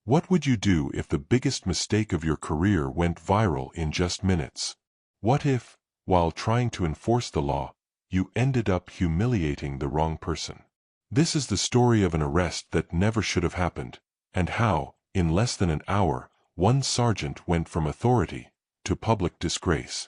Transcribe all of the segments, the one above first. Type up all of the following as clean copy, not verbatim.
What would you do if the biggest mistake of your career went viral in just minutes? What if, while trying to enforce the law, you ended up humiliating the wrong person? This is the story of an arrest that never should have happened, and how, in less than an hour, one sergeant went from authority to public disgrace.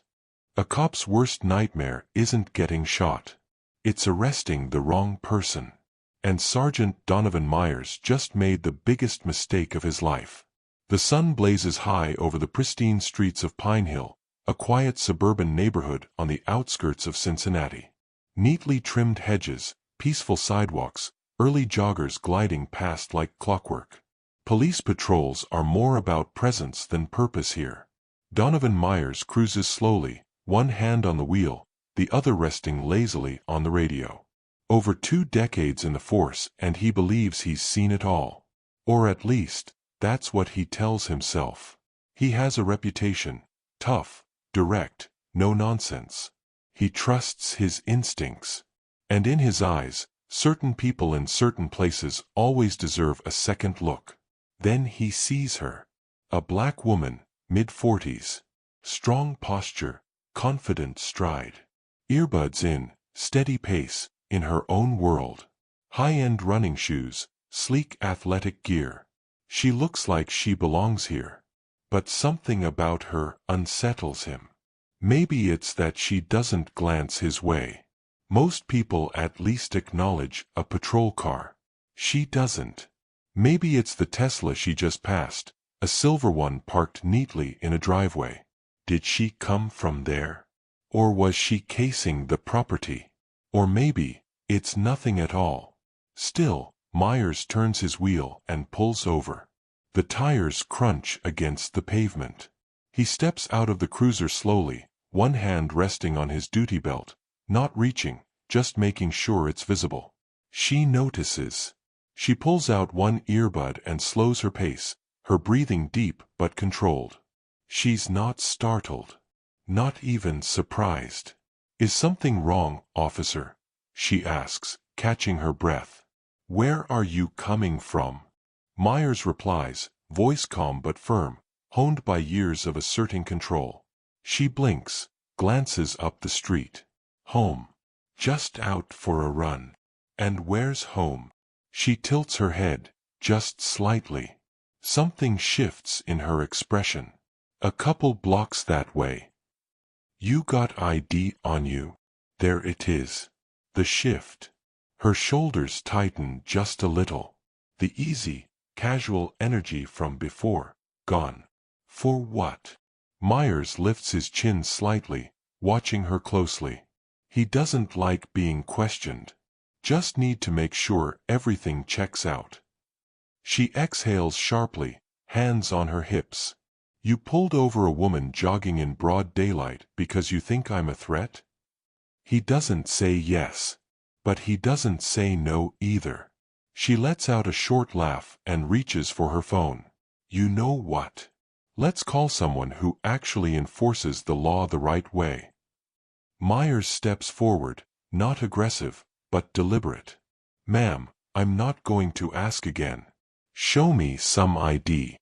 A cop's worst nightmare isn't getting shot. It's arresting the wrong person. And Sergeant Donovan Myers just made the biggest mistake of his life. The sun blazes high over the pristine streets of Pine Hill, a quiet suburban neighborhood on the outskirts of Cincinnati. Neatly trimmed hedges, peaceful sidewalks, early joggers gliding past like clockwork. Police patrols are more about presence than purpose here. Donovan Myers cruises slowly, one hand on the wheel, the other resting lazily on the radio. Over 2 decades in the force, and he believes he's seen it all. Or at least, that's what he tells himself. He has a reputation: tough, direct, no nonsense. He trusts his instincts. And in his eyes, certain people in certain places always deserve a second look. Then he sees her. A black woman, mid-40s. Strong posture, confident stride. Earbuds in, steady pace, in her own world. High-end running shoes, sleek athletic gear. She looks like she belongs here. But something about her unsettles him. Maybe it's that she doesn't glance his way. Most people at least acknowledge a patrol car. She doesn't. Maybe it's the Tesla she just passed, a silver one parked neatly in a driveway. Did she come from there? Or was she casing the property? Or maybe it's nothing at all. Still, Myers turns his wheel and pulls over. The tires crunch against the pavement. He steps out of the cruiser slowly, one hand resting on his duty belt, not reaching, just making sure it's visible. She notices. She pulls out one earbud and slows her pace, her breathing deep but controlled. She's not startled. Not even surprised. "Is something wrong, officer?" she asks, catching her breath. "Where are you coming from?" Myers replies, voice calm but firm, honed by years of asserting control. She blinks, glances up the street. "Home. Just out for a run." "And where's home?" She tilts her head, just slightly. Something shifts in her expression. "A couple blocks that way." "You got ID on you?" There it is. The shift. Her shoulders tighten just a little. The easy, casual energy from before, gone. For what? Myers lifts his chin slightly, watching her closely. He doesn't like being questioned. Just need to make sure everything checks out. She exhales sharply, hands on her hips. "You pulled over a woman jogging in broad daylight because you think I'm a threat?" He doesn't say yes. But he doesn't say no either. She lets out a short laugh and reaches for her phone. "You know what? Let's call someone who actually enforces the law the right way." Myers steps forward, not aggressive, but deliberate. "Ma'am, I'm not going to ask again. Show me some ID."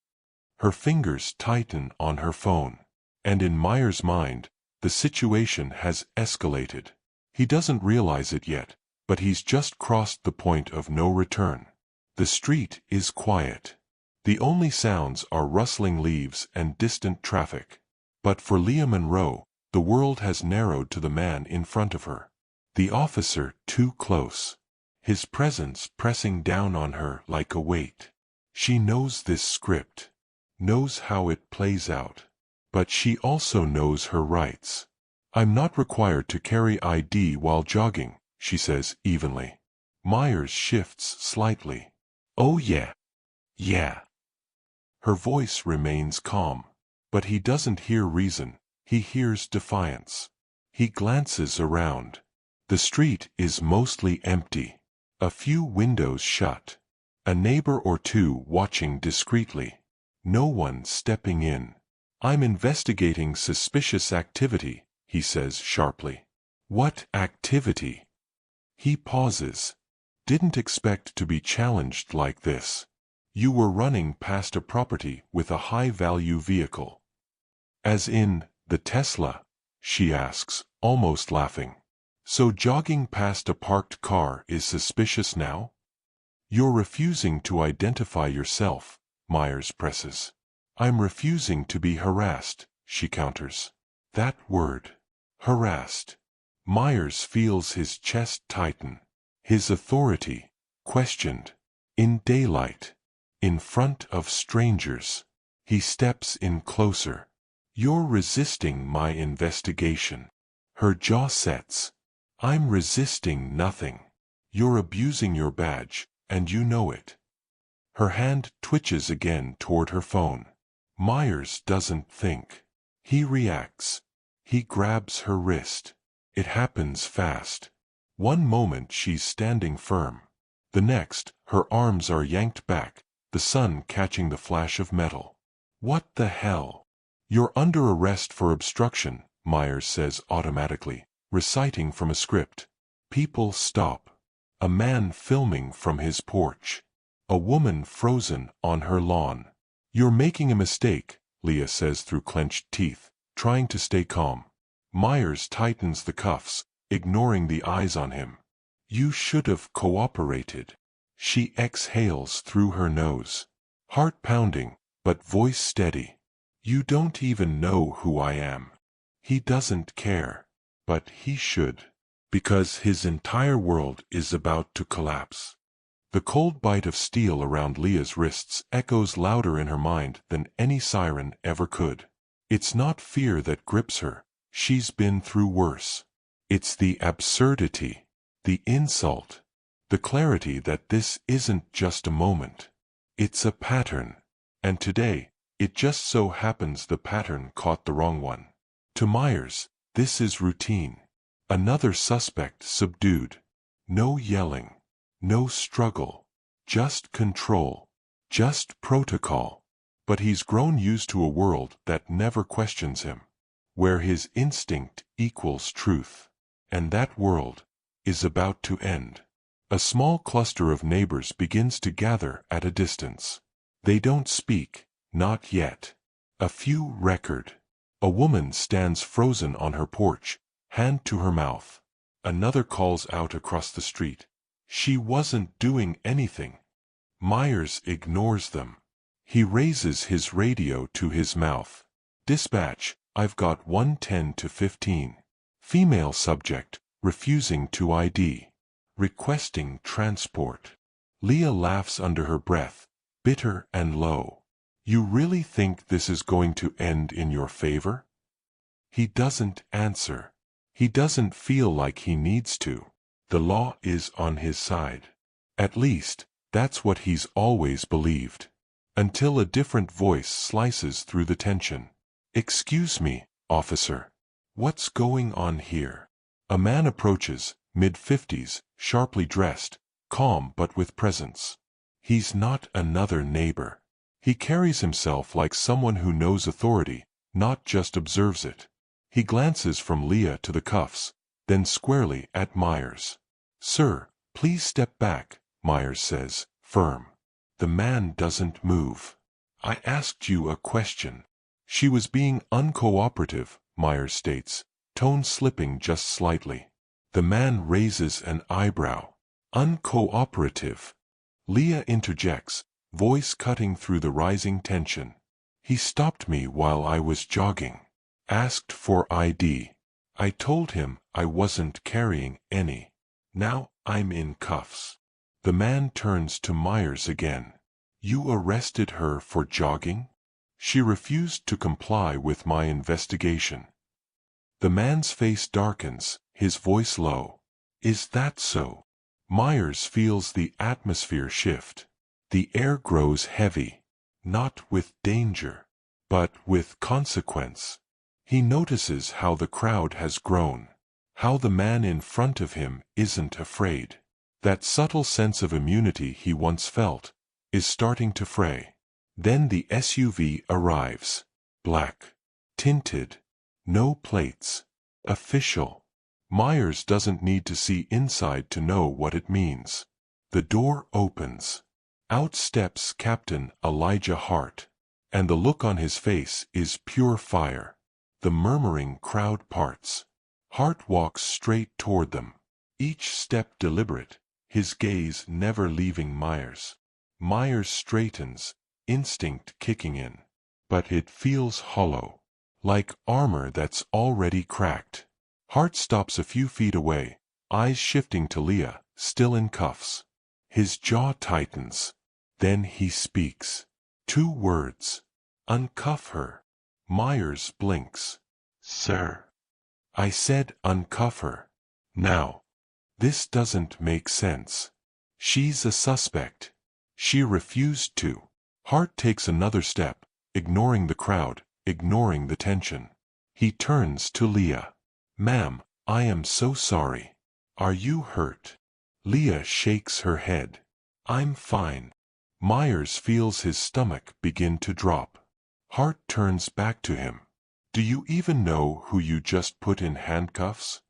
Her fingers tighten on her phone. And in Myers' mind, the situation has escalated. He doesn't realize it yet, but he's just crossed the point of no return. The street is quiet. The only sounds are rustling leaves and distant traffic. But for Leah Monroe, the world has narrowed to the man in front of her. The officer too close. His presence pressing down on her like a weight. She knows this script. Knows how it plays out. But she also knows her rights. "I'm not required to carry ID while jogging," she says evenly. Myers shifts slightly. "Oh yeah. Yeah." Her voice remains calm. But he doesn't hear reason, he hears defiance. He glances around. The street is mostly empty. A few windows shut. A neighbor or two watching discreetly. No one stepping in. "I'm investigating suspicious activity," he says sharply. "What activity?" He pauses. Didn't expect to be challenged like this. You were running past a property with a high-value vehicle. As in, the Tesla? She asks, almost laughing. So jogging past a parked car is suspicious now? You're refusing to identify yourself, Myers presses. I'm refusing to be harassed, she counters. That word. Harassed. Myers feels his chest tighten. His authority, questioned. In daylight. In front of strangers. He steps in closer. You're resisting my investigation. Her jaw sets. I'm resisting nothing. You're abusing your badge, and you know it. Her hand twitches again toward her phone. Myers doesn't think. He reacts. He grabs her wrist. It happens fast. One moment she's standing firm. The next, her arms are yanked back, the sun catching the flash of metal. What the hell? You're under arrest for obstruction, Myers says automatically, reciting from a script. People stop. A man filming from his porch. A woman frozen on her lawn. You're making a mistake, Leah says through clenched teeth, trying to stay calm. Myers tightens the cuffs, ignoring the eyes on him. You should have cooperated. She exhales through her nose. Heart pounding, but voice steady. You don't even know who I am. He doesn't care. But he should. Because his entire world is about to collapse. The cold bite of steel around Leah's wrists echoes louder in her mind than any siren ever could. It's not fear that grips her. She's been through worse. It's the absurdity, the insult, the clarity that this isn't just a moment. It's a pattern. And today, it just so happens the pattern caught the wrong one. To Myers, this is routine. Another suspect subdued. No yelling. No struggle. Just control. Just protocol. But he's grown used to a world that never questions him. Where his instinct equals truth. And that world is about to end. A small cluster of neighbors begins to gather at a distance. They don't speak, not yet. A few record. A woman stands frozen on her porch, hand to her mouth. Another calls out across the street. She wasn't doing anything. Myers ignores them. He raises his radio to his mouth. Dispatch, I've got 110 to 15. Female subject, refusing to ID. Requesting transport. Leah laughs under her breath, bitter and low. You really think this is going to end in your favor? He doesn't answer. He doesn't feel like he needs to. The law is on his side. At least, that's what he's always believed. Until a different voice slices through the tension. Excuse me, officer. What's going on here? A man approaches, mid-50s, sharply dressed, calm but with presence. He's not another neighbor. He carries himself like someone who knows authority, not just observes it. He glances from Leah to the cuffs, then squarely at Myers. Sir, please step back, Myers says, firm. The man doesn't move. I asked you a question. She was being uncooperative, Myers states, tone slipping just slightly. The man raises an eyebrow. Uncooperative. Leah interjects, voice cutting through the rising tension. He stopped me while I was jogging. Asked for ID. I told him I wasn't carrying any. Now I'm in cuffs. The man turns to Myers again. You arrested her for jogging? She refused to comply with my investigation. The man's face darkens, his voice low. Is that so? Myers feels the atmosphere shift. The air grows heavy, not with danger, but with consequence. He notices how the crowd has grown, how the man in front of him isn't afraid. That subtle sense of immunity he once felt is starting to fray. Then the SUV arrives. Black. Tinted. No plates. Official. Myers doesn't need to see inside to know what it means. The door opens. Out steps Captain Elijah Hart, and the look on his face is pure fire. The murmuring crowd parts. Hart walks straight toward them, each step deliberate, his gaze never leaving Myers. Myers straightens, instinct kicking in. But it feels hollow, like armor that's already cracked. Hart stops a few feet away, eyes shifting to Leah, still in cuffs. His jaw tightens. Then he speaks. 2 words. Uncuff her. Myers blinks. Sir. I said uncuff her. Now. This doesn't make sense. She's a suspect. She refused to. Hart takes another step, ignoring the crowd, ignoring the tension. He turns to Leah. Ma'am, I am so sorry. Are you hurt? Leah shakes her head. I'm fine. Myers feels his stomach begin to drop. Hart turns back to him. Do you even know who you just put in handcuffs?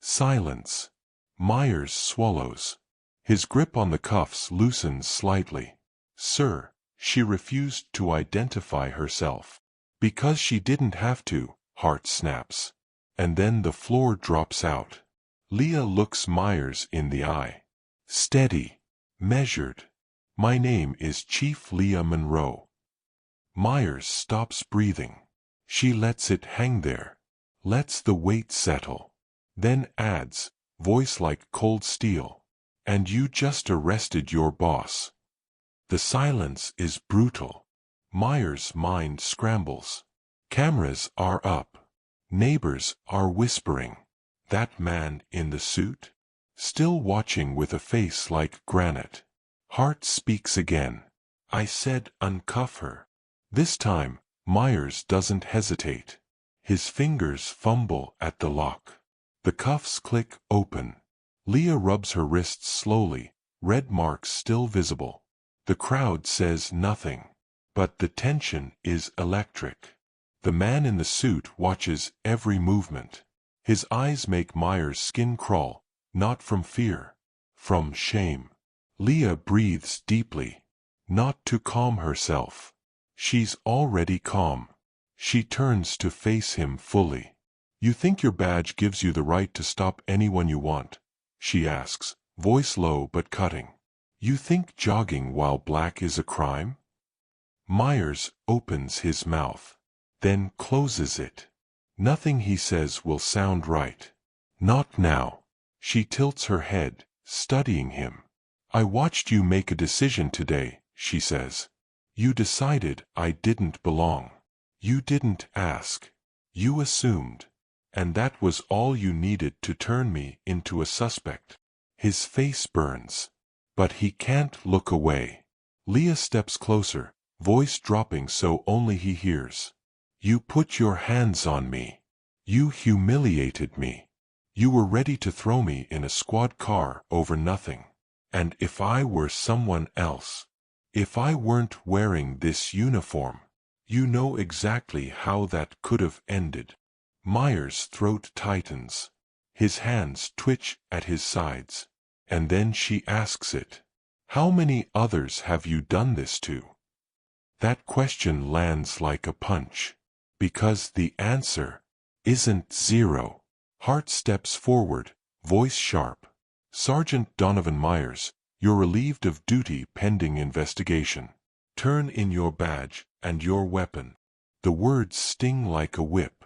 Silence. Myers swallows. His grip on the cuffs loosens slightly. Sir, she refused to identify herself. Because she didn't have to, Hart snaps. And then the floor drops out. Leah looks Myers in the eye. Steady. Measured. My name is Chief Leah Monroe. Myers stops breathing. She lets it hang there. Lets the weight settle. Then adds, voice like cold steel. And you just arrested your boss. The silence is brutal. Myers' mind scrambles. Cameras are up. Neighbors are whispering. That man in the suit? Still watching with a face like granite. Hart speaks again. I said uncuff her. This time, Myers doesn't hesitate. His fingers fumble at the lock. The cuffs click open. Leah rubs her wrists slowly, red marks still visible. The crowd says nothing. But the tension is electric. The man in the suit watches every movement. His eyes make Myers' skin crawl, not from fear, from shame. Leah breathes deeply, not to calm herself. She's already calm. She turns to face him fully. You think your badge gives you the right to stop anyone you want? She asks, voice low but cutting. You think jogging while black is a crime? Myers opens his mouth, then closes it. Nothing he says will sound right. Not now. She tilts her head, studying him. I watched you make a decision today, she says. You decided I didn't belong. You didn't ask. You assumed. And that was all you needed to turn me into a suspect. His face burns. But he can't look away. Leah steps closer, voice dropping so only he hears. You put your hands on me. You humiliated me. You were ready to throw me in a squad car over nothing. And if I were someone else, if I weren't wearing this uniform, you know exactly how that could have ended. Myers' throat tightens. His hands twitch at his sides. And then she asks it. How many others have you done this to? That question lands like a punch. Because the answer isn't 0. Hart steps forward, voice sharp. Sergeant Donovan Myers, you're relieved of duty pending investigation. Turn in your badge and your weapon. The words sting like a whip.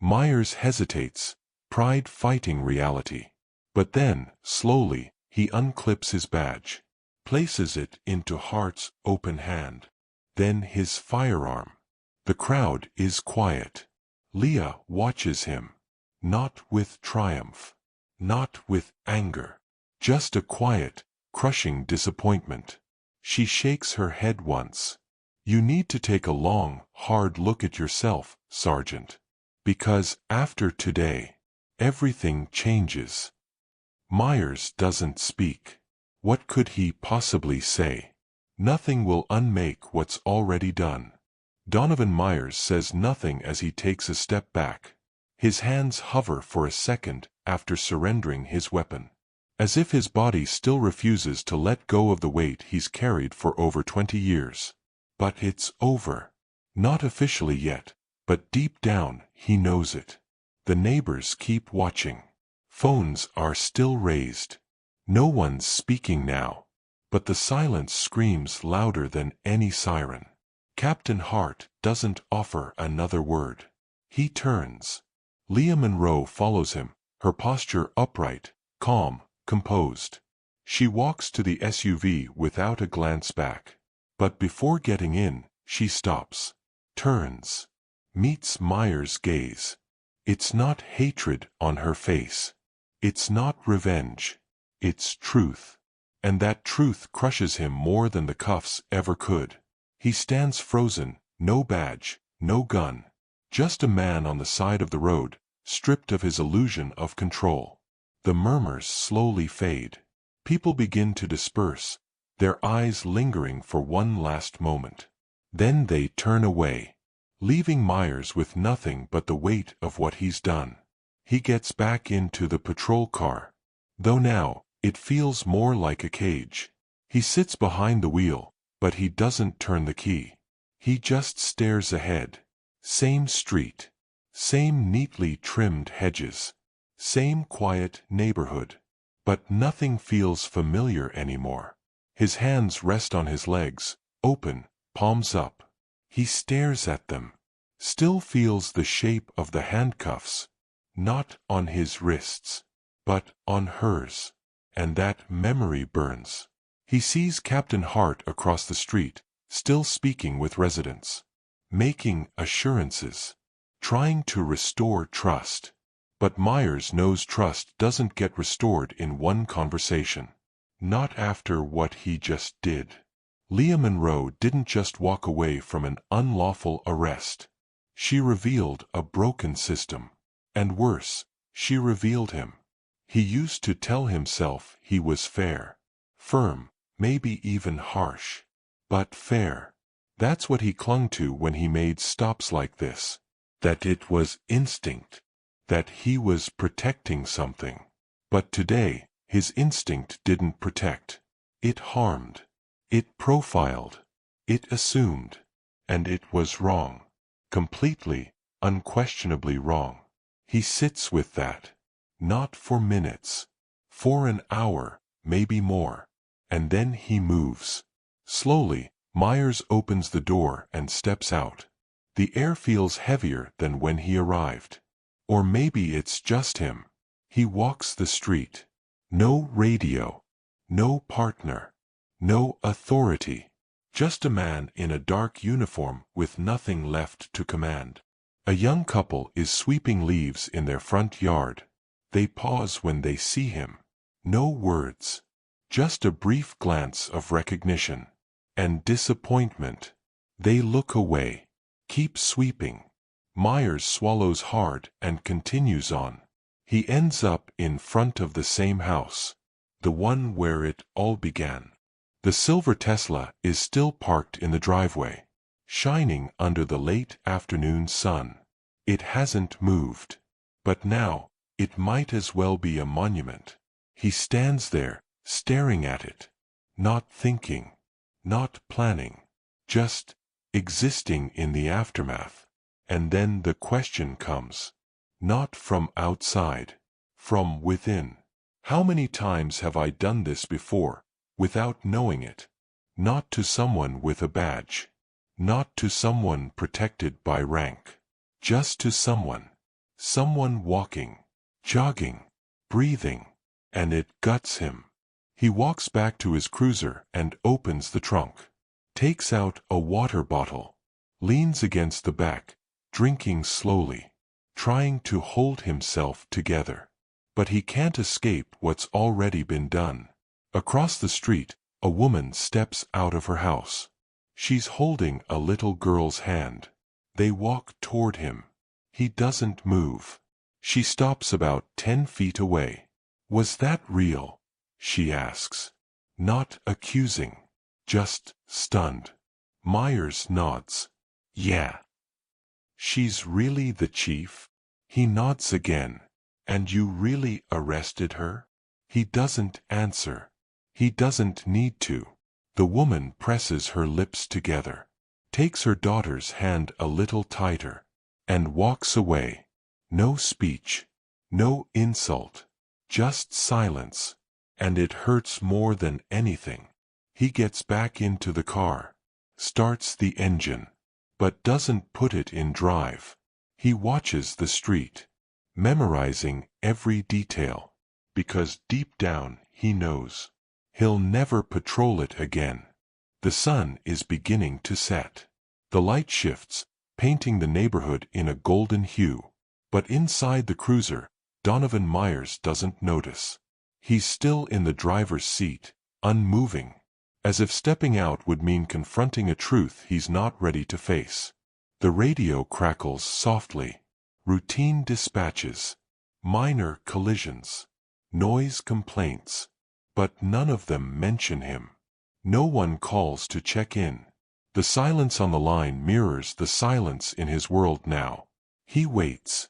Myers hesitates, pride fighting reality. But then, slowly, he unclips his badge, places it into Hart's open hand. Then his firearm. The crowd is quiet. Leah watches him. Not with triumph. Not with anger. Just a quiet, crushing disappointment. She shakes her head once. You need to take a long, hard look at yourself, Sergeant. Because after today, everything changes. Myers doesn't speak. What could he possibly say? Nothing will unmake what's already done. Donovan Myers says nothing as he takes a step back. His hands hover for a second after surrendering his weapon. as if his body still refuses to let go of the weight he's carried for over 20 years. But it's over. Not officially yet, but deep down he knows it. The neighbors keep watching. Phones are still raised. No one's speaking now, but the silence screams louder than any siren. Captain Hart doesn't offer another word. He turns. Leah Monroe follows him, her posture upright, calm, composed. She walks to the SUV without a glance back. But before getting in, she stops, turns, meets Myers' gaze. It's not hatred on her face. It's not revenge. It's truth. And that truth crushes him more than the cuffs ever could. He stands frozen, no badge, no gun. Just a man on the side of the road, stripped of his illusion of control. The murmurs slowly fade. People begin to disperse, their eyes lingering for one last moment. Then they turn away, leaving Myers with nothing but the weight of what he's done. He gets back into the patrol car, though now it feels more like a cage. He sits behind the wheel, but he doesn't turn the key. He just stares ahead. Same street, same neatly trimmed hedges, same quiet neighborhood. But nothing feels familiar anymore. His hands rest on his legs, open, palms up. He stares at them. Still feels the shape of the handcuffs, not on his wrists, but on hers. And that memory burns. He sees Captain Hart across the street, still speaking with residents, making assurances, trying to restore trust. But Myers knows trust doesn't get restored in one conversation. Not after what he just did. Leah Monroe didn't just walk away from an unlawful arrest. She revealed a broken system. And worse, she revealed him. He used to tell himself he was fair, firm, maybe even harsh. But fair. That's what he clung to when he made stops like this. That it was instinct. That he was protecting something. But today, his instinct didn't protect. It harmed. It profiled. It assumed. And it was wrong. Completely, unquestionably wrong. He sits with that. Not for minutes. For an hour, maybe more. And then he moves. Slowly, Myers opens the door and steps out. The air feels heavier than when he arrived. Or maybe it's just him. He walks the street. No radio. No partner. No authority. Just a man in a dark uniform with nothing left to command. A young couple is sweeping leaves in their front yard. They pause when they see him. No words. Just a brief glance of recognition. And disappointment. They look away. Keep sweeping. Myers swallows hard and continues on. He ends up in front of the same house. The one where it all began. The silver Tesla is still parked in the driveway, shining under the late afternoon sun. It hasn't moved. But now, it might as well be a monument. He stands there, staring at it. Not thinking. Not planning. Just existing in the aftermath. And then the question comes. Not from outside. From within. How many times have I done this before, without knowing it? Not to someone with a badge. Not to someone protected by rank. Just to someone. Someone walking, jogging, breathing. And it guts him. He walks back to his cruiser and opens the trunk. Takes out a water bottle. Leans against the back, drinking slowly. Trying to hold himself together. But he can't escape what's already been done. Across the street, a woman steps out of her house. She's holding a little girl's hand. They walk toward him. He doesn't move. She stops about 10 feet away. Was that real? She asks. Not accusing. Just stunned. Myers nods. Yeah. She's really the chief? He nods again. And you really arrested her? He doesn't answer. He doesn't need to. The woman presses her lips together, takes her daughter's hand a little tighter, and walks away. No speech, no insult, just silence, and it hurts more than anything. He gets back into the car, starts the engine, but doesn't put it in drive. He watches the street, memorizing every detail, because deep down he knows he'll never patrol it again. The sun is beginning to set. The light shifts, painting the neighborhood in a golden hue. But inside the cruiser, Donovan Myers doesn't notice. He's still in the driver's seat, unmoving, as if stepping out would mean confronting a truth he's not ready to face. The radio crackles softly. Routine dispatches, minor collisions, noise complaints, but none of them mention him. No one calls to check in. The silence on the line mirrors the silence in his world now. He waits.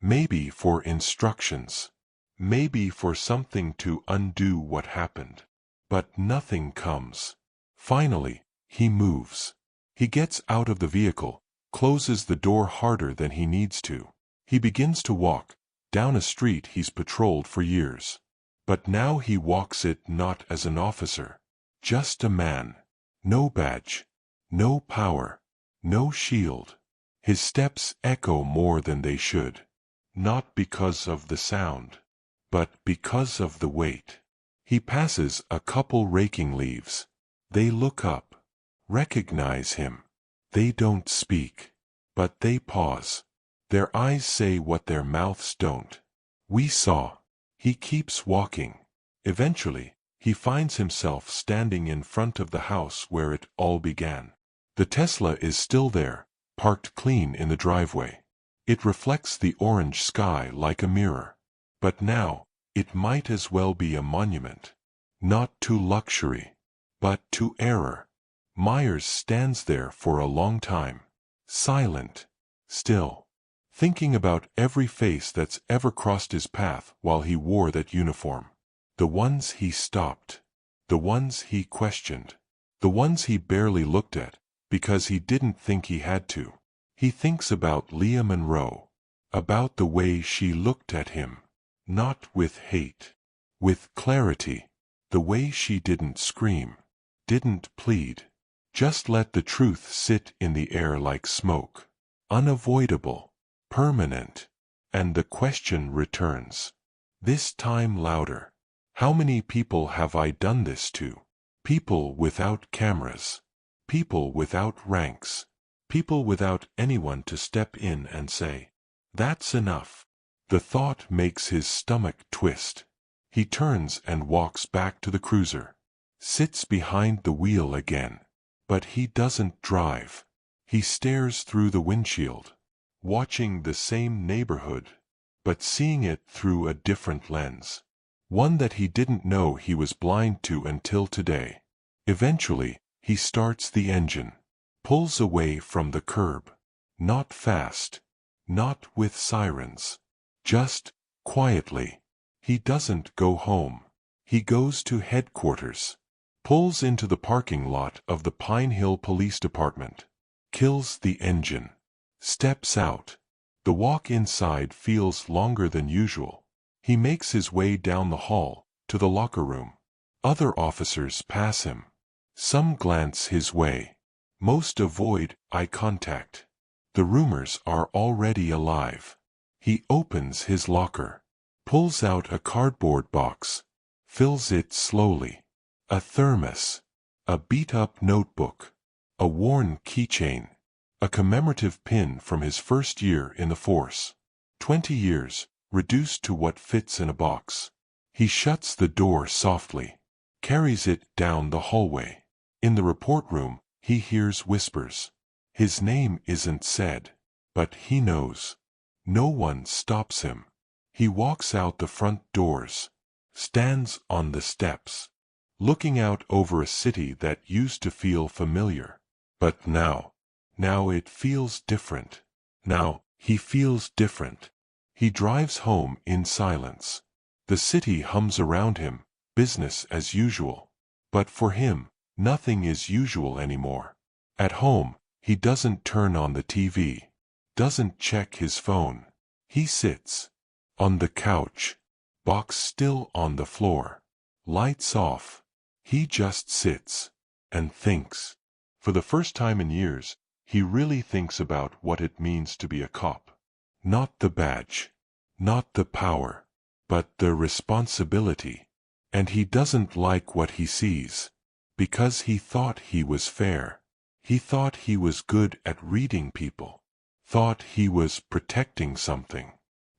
Maybe for instructions. Maybe for something to undo what happened. But nothing comes. Finally, he moves. He gets out of the vehicle, closes the door harder than he needs to. He begins to walk down a street he's patrolled for years. But now he walks it not as an officer, just a man. No badge, no power, no shield. His steps echo more than they should, not because of the sound, but because of the weight. He passes a couple raking leaves. They look up, recognize him. They don't speak, but they pause. Their eyes say what their mouths don't. We saw. He keeps walking. Eventually, he finds himself standing in front of the house where it all began. The Tesla is still there, parked clean in the driveway. It reflects the orange sky like a mirror. But now, it might as well be a monument. Not to luxury, but to error. Myers stands there for a long time, silent, still, thinking about every face that's ever crossed his path while he wore that uniform. The ones he stopped, the ones he questioned, the ones he barely looked at because he didn't think he had to. He thinks about Leah Monroe, about the way she looked at him, not with hate, with clarity, the way she didn't scream, didn't plead, just let the truth sit in the air like smoke, unavoidable, permanent. And the question returns, this time louder. How many people have I done this to? People without cameras, people without ranks, people without anyone to step in and say, that's enough. The thought makes his stomach twist. He turns and walks back to the cruiser, sits behind the wheel again. But he doesn't drive. He stares through the windshield, watching the same neighborhood, but seeing it through a different lens. One that he didn't know he was blind to until today. Eventually, he starts the engine, pulls away from the curb. Not fast, not with sirens, just quietly. He doesn't go home. He goes to headquarters, pulls into the parking lot of the Pine Hill Police Department, kills the engine, steps out. The walk inside feels longer than usual. He makes his way down the hall, to the locker room. Other officers pass him. Some glance his way. Most avoid eye contact. The rumors are already alive. He opens his locker, pulls out a cardboard box, fills it slowly. A thermos, a beat-up notebook, a worn keychain, a commemorative pin from his first year in the force. 20 years, reduced to what fits in a box. He shuts the door softly, carries it down the hallway. In the report room, he hears whispers. His name isn't said, but he knows. No one stops him. He walks out the front doors, stands on the steps, looking out over a city that used to feel familiar. But now it feels different. Now, he feels different. He drives home in silence. The city hums around him, business as usual. But for him, nothing is usual anymore. At home, he doesn't turn on the TV, doesn't check his phone. He sits on the couch, box still on the floor, lights off. He just sits and thinks. For the first time in years, he really thinks about what it means to be a cop. Not the badge, not the power, but the responsibility. And he doesn't like what he sees, because he thought he was fair. He thought he was good at reading people, thought he was protecting something.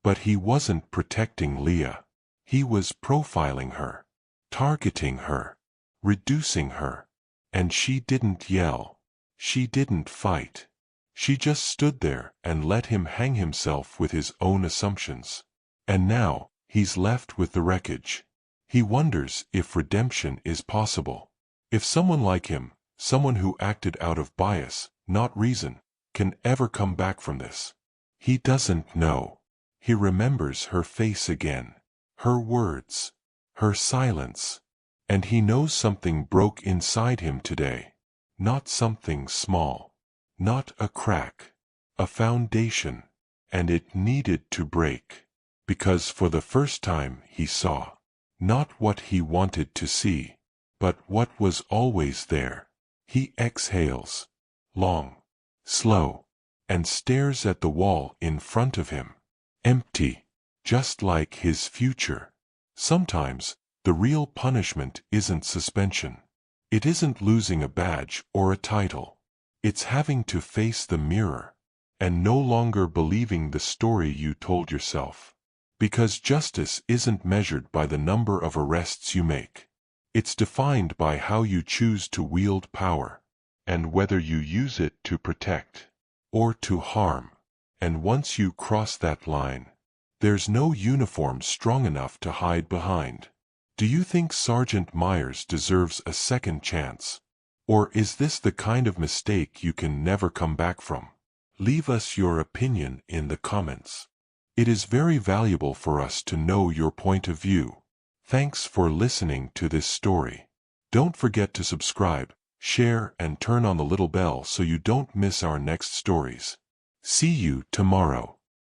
But he wasn't protecting Leah. He was profiling her, targeting her, reducing her. And she didn't yell. She didn't fight. She just stood there and let him hang himself with his own assumptions. And now, he's left with the wreckage. He wonders if redemption is possible. If someone like him, someone who acted out of bias, not reason, can ever come back from this. He doesn't know. He remembers her face again, her words, her silence. And he knows something broke inside him today. Not something small. Not a crack. A foundation. And it needed to break. Because for the first time he saw, not what he wanted to see, but what was always there. He exhales, long, slow, and stares at the wall in front of him. Empty, just like his future. Sometimes, the real punishment isn't suspension. It isn't losing a badge or a title. It's having to face the mirror, and no longer believing the story you told yourself. Because justice isn't measured by the number of arrests you make. It's defined by how you choose to wield power, and whether you use it to protect or to harm. And once you cross that line, there's no uniform strong enough to hide behind. Do you think Sergeant Myers deserves a second chance? Or is this the kind of mistake you can never come back from? Leave us your opinion in the comments. It is very valuable for us to know your point of view. Thanks for listening to this story. Don't forget to subscribe, share, and turn on the little bell so you don't miss our next stories. See you tomorrow.